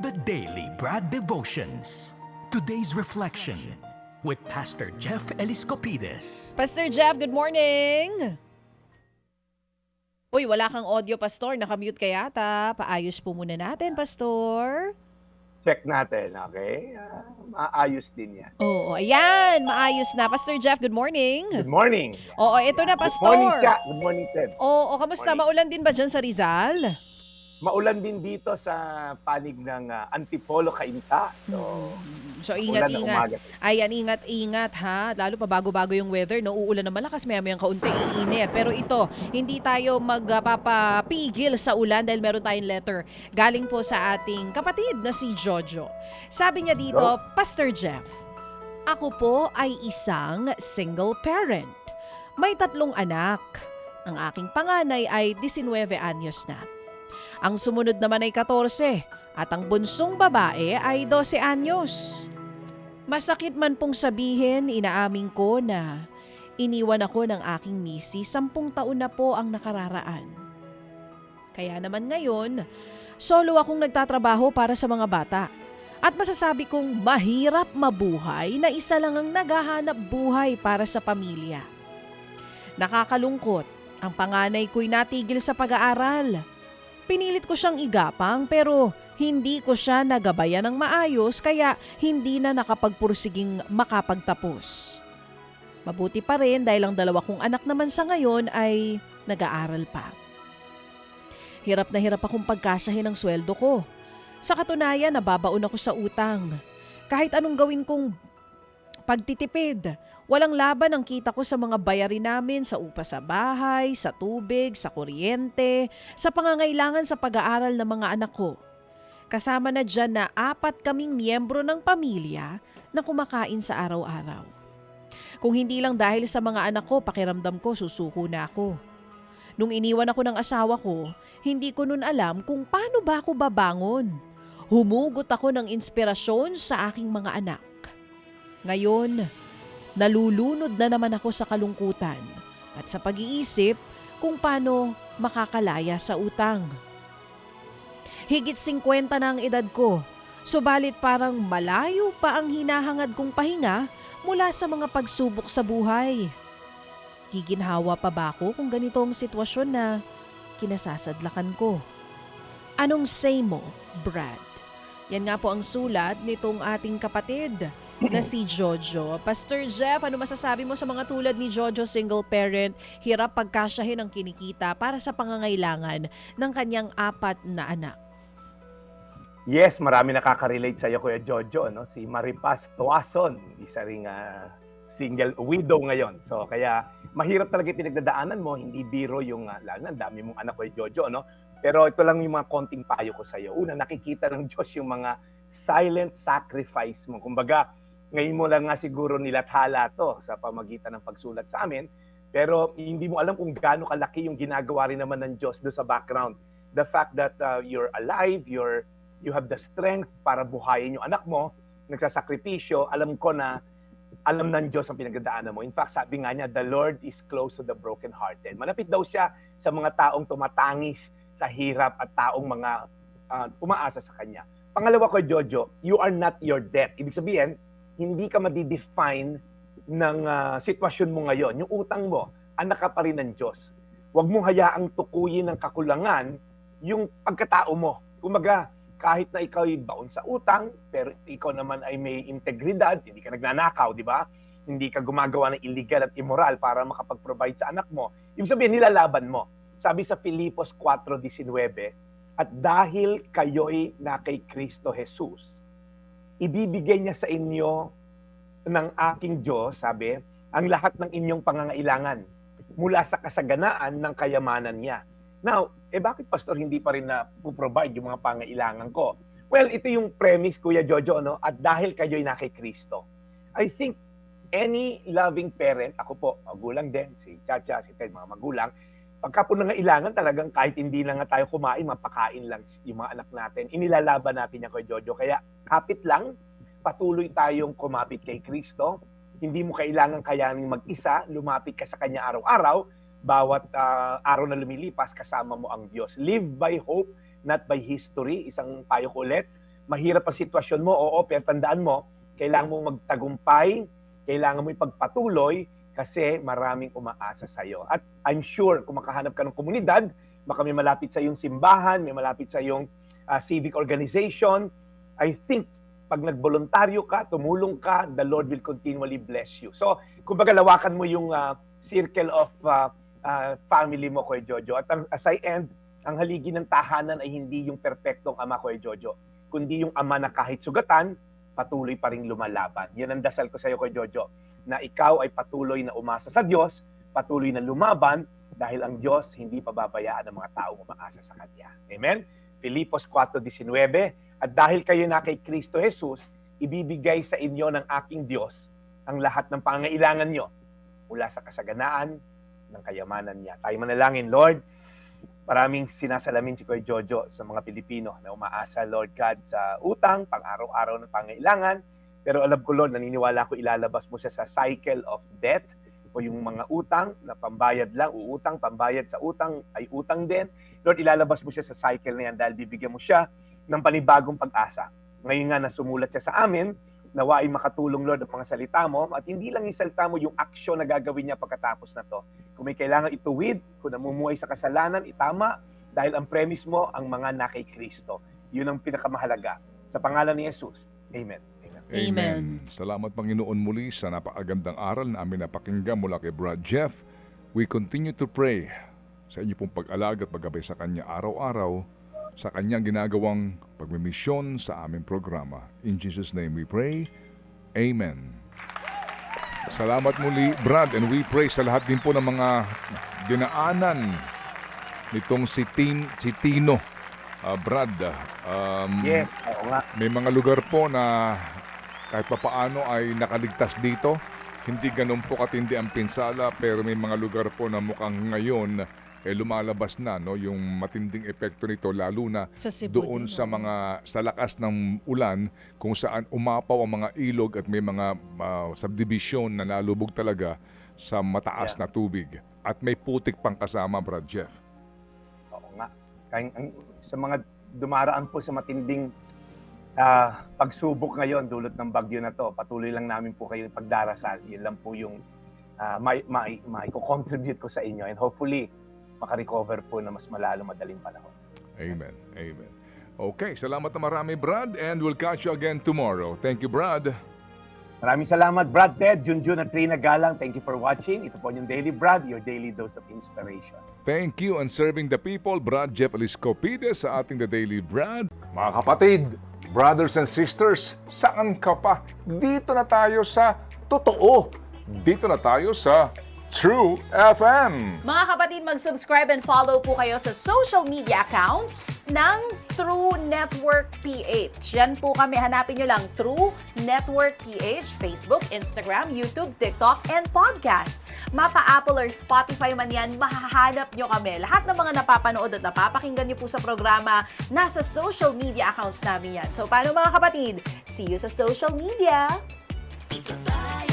The Daily Brad Devotions. Today's reflection with Pastor Jeff Eliscopides. Pastor Jeff, good morning! Uy, wala kang audio, Pastor. Nakamute ka yata. Paayos po muna natin, Pastor. Check natin, okay? Maayos din yan. Oo, ayan. Maayos na. Pastor Jeff, good morning. Good morning. Oo, ito na, Good morning, Pastor. Cha. Good morning, Ted. Oo, kamusta? Morning. Maulan din ba dyan sa Rizal? Maulan din dito sa panig ng Antipolo, Cainta. So, ulan na ingat-ingat. umaga. Ayan, ingat-ingat ha. Lalo pa bago-bago yung weather, no? Uulan na malakas, maya-mayang kaunti iinit. Pero ito, hindi tayo magpapapigil sa ulan dahil meron tayong letter. Galing po sa ating kapatid na si Jojo. Sabi niya dito, Pastor Jeff, ako po ay isang single parent. May 3 anak. Ang aking panganay ay 19 anyos na. Ang sumunod naman ay 14 at ang bunsong babae ay 12 anyos. Masakit man pong sabihin, inaamin ko na iniwan ako ng aking misis 10 taon na po ang nakararaan. Kaya naman ngayon, solo akong nagtatrabaho para sa mga bata. At masasabi kong mahirap mabuhay na isa lang ang naghahanap buhay para sa pamilya. Nakakalungkot, ang panganay ko'y natigil sa pag-aaral. Pinilit ko siyang igapang pero hindi ko siya nagabayan ng maayos kaya hindi na nakapagpursiging makapagtapos. Mabuti pa rin dahil ang 2 kong anak naman sa ngayon ay nag-aaral pa. Hirap na hirap akong pagkasyahin ang sweldo ko. Sa katunayan, nababaon ako sa utang. Kahit anong gawin kong pagtitipid, walang laban ang kita ko sa mga bayarin namin sa upa sa bahay, sa tubig, sa kuryente, sa pangangailangan sa pag-aaral ng mga anak ko. Kasama na dyan na 4 kaming miyembro ng pamilya na kumakain sa araw-araw. Kung hindi lang dahil sa mga anak ko, pakiramdam ko susuko na ako. Nung iniwan ako ng asawa ko, hindi ko nun alam kung paano ba ako babangon. Humugot ako ng inspirasyon sa aking mga anak. Ngayon, nalulunod na naman ako sa kalungkutan at sa pag-iisip kung paano makakalaya sa utang. Higit 50 na ang edad ko, subalit parang malayo pa ang hinahangad kong pahinga mula sa mga pagsubok sa buhay. Giginhawa pa ba ako kung ganito ang sitwasyon na kinasasadlakan ko? Anong say mo, Brad? Yan nga po ang sulat nitong ating kapatid na si Jojo. Pastor Jeff, ano masasabi mo sa mga tulad ni Jojo, single parent, hirap pagkasyahin ang kinikita para sa pangangailangan ng kanyang 4 na anak? Yes, marami nakaka-relate sa iyo, Kuya Jojo. No? Si Maripas Tuason, isa ring single widow ngayon. So kaya mahirap talaga yung pinagdadaanan mo. Hindi biro yung, lalo na dami mong anak, Kuya Jojo. No? Pero ito lang yung mga konting payo ko sa iyo. Una, nakikita ng Diyos yung mga silent sacrifice mo. Kumbaga, ngayon mo lang nga siguro nilathala to sa pamagitan ng pagsulat sa amin, pero hindi mo alam kung gaano kalaki yung ginagawa rin naman ng Diyos do sa background. The fact that you're alive, you have the strength para buhayin yung anak mo, nagsasakripisyo, alam ko na alam ng Diyos ang pinagdadaanan mo. In fact, sabi nga niya, the Lord is close to the brokenhearted. Malapit daw siya sa mga taong tumatangis sa hirap at taong mga umaasa sa Kanya. Pangalawa ko, Jojo, you are not your debt. Ibig sabihin, hindi ka madidefine ng sitwasyon mo ngayon. Yung utang mo, anak ka pa rin ng Diyos. Huwag mong hayaang tukuyin ng kakulangan yung pagkatao mo. Kumaga, kahit na ikaw ay baon sa utang, pero ikaw naman ay may integridad, hindi ka nagnanakaw, di ba? Hindi ka gumagawa ng illegal at immoral para makapag-provide sa anak mo. Ibig sabihin, nilalaban mo. Sabi sa Filipos 4:19, at dahil kayo'y na kay Kristo Jesus, ibibigay niya sa inyo ng aking Diyos, sabi, ang lahat ng inyong pangangailangan mula sa kasaganaan ng kayamanan niya. Now, bakit pastor hindi pa rin na provide yung mga pangailangan ko? Well, ito yung premise, Kuya Jojo, no? At dahil kayo'y na kay Kristo. I think any loving parent, ako po, magulang din, si Chacha, si Ted, mga magulang, pagka po nangailangan talagang kahit hindi na nga tayo kumain, mapakain lang yung mga anak natin, inilalaban natin yan, Kuya Jojo. Kaya kapit lang, patuloy tayong kumapit kay Kristo. Hindi mo kailangan kayanin mag-isa, lumapit ka sa Kanya araw-araw, bawat araw na lumilipas, kasama mo ang Diyos. Live by hope, not by history. Isang payo ko ulit. mahirap ang sitwasyon mo, oo, pero tandaan mo, kailangan mong magtagumpay, kailangan mo ipagpatuloy kasi maraming umaasa sa iyo. At I'm sure kung makahanap ka ng komunidad, baka may malapit sa iyong simbahan, may malapit sa iyong civic organization, I think pag nagboluntaryo ka, tumulong ka, the Lord will continually bless you. So, kumbaga lawakan mo yung circle of family mo, Kuya Jojo. At as I end, ang haligi ng tahanan ay hindi yung perpektong ama, Kuya Jojo, kundi yung ama na kahit sugatan, patuloy pa rin lumalaban. Yan ang dasal ko sa iyo, Kuya Jojo, na ikaw ay patuloy na umasa sa Diyos, patuloy na lumaban, dahil ang Diyos hindi pababayaan ng mga taong umaasa sa Kanya. Amen? Filipos 4:19, at dahil kayo na kay Kristo Jesus, ibibigay sa inyo ng aking Diyos ang lahat ng pangangailangan nyo mula sa kasaganaan ng kayamanan niya. Tayo manalangin, Lord, maraming sinasalamin si Kuya Jojo sa mga Pilipino na umaasa, Lord God, sa utang, pang-araw-araw ng pangailangan. Pero alam ko, Lord, naniniwala ko ilalabas mo siya sa cycle of debt o yung mga utang na pambayad lang, uutang, pambayad sa utang ay utang din. Lord, ilalabas mo siya sa cycle na yan dahil bibigyan mo siya ng panibagong pag-asa. Ngayon nga na sumulat siya sa amin, nawa ay makatulong, Lord, ang mga salita mo, at hindi lang yung salita mo, yung aksyon na gagawin niya pagkatapos na to. Kung may kailangan ituwid, kung namumuhay sa kasalanan, itama, dahil ang premise mo, ang mga na kay Kristo. Yun ang pinakamahalaga. Sa pangalan ni Jesus, Amen. Amen. Salamat, Panginoon, muli sa napakagandang aral na amin napakinggan mula kay Brad Jeff. We continue to pray sa inyo pong pag-alaga at paggabay sa Kanya araw-araw sa Kanyang ginagawang pagmimisyon sa aming programa. In Jesus' name we pray. Amen. Salamat muli, Brad, and we pray sa lahat din po ng mga dinaanan nitong si Tino. Brad, Yes, oo nga. may mga lugar po na kahit papaano ay nakaligtas dito. Hindi ganun po katindi ang pinsala, pero may mga lugar po na mukhang ngayon lumalabas na, no, yung matinding epekto nito, lalo na Sa Cebu doon din, sa sa lakas ng ulan kung saan umapaw ang mga ilog at may mga subdivision na nalubog talaga sa mataas na tubig. At may putik pang kasama, Brad Jeff. Oo nga. Sa mga dumaraan po sa matinding pagsubok ngayon dulot ng bagyo na to, patuloy lang namin po kayong pagdarasal. Yun lang po yung mai-contribute ko sa inyo, and hopefully makarecover po na mas malalo madaling panahon. Amen. Amen. Okay, salamat na marami, Brad, and we'll catch you again tomorrow. Thank you, Brad. Maraming salamat, Brad, Ted, Junjun at Trina Galang. Thank you for watching. Ito po yung Daily Brad, your daily dose of inspiration. Thank you, and serving the people, Brad Jeff Eliscopides sa ating The Daily Brad. Mga kapatid, brothers and sisters, saan ka pa? Dito na tayo sa totoo. Dito na tayo sa True FM. Mga kapatid, mag-subscribe and follow po kayo sa social media accounts ng True Network PH. Yan po kami. Hanapin nyo lang True Network PH, Facebook, Instagram, YouTube, TikTok, and podcast. Mapa Apple or Spotify man yan, mahahanap nyo kami. Lahat ng mga napapanood at napapakinggan nyo po sa programa, nasa social media accounts namin yan. So, paano mga kapatid? See you sa social media! Dito tayo